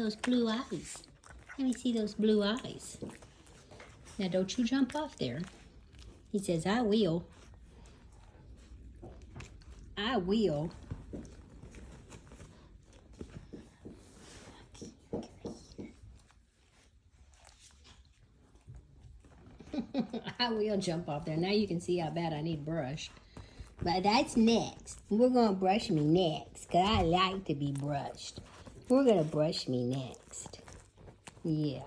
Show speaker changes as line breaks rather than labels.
those blue eyes. Let me see those blue eyes. Now, don't you jump off there. He says, I will. I will. I will jump off there. Now you can see how bad I need brush. But that's next. We're going to brush me next. Because I like to be brushed. We're going to brush me next. Yeah.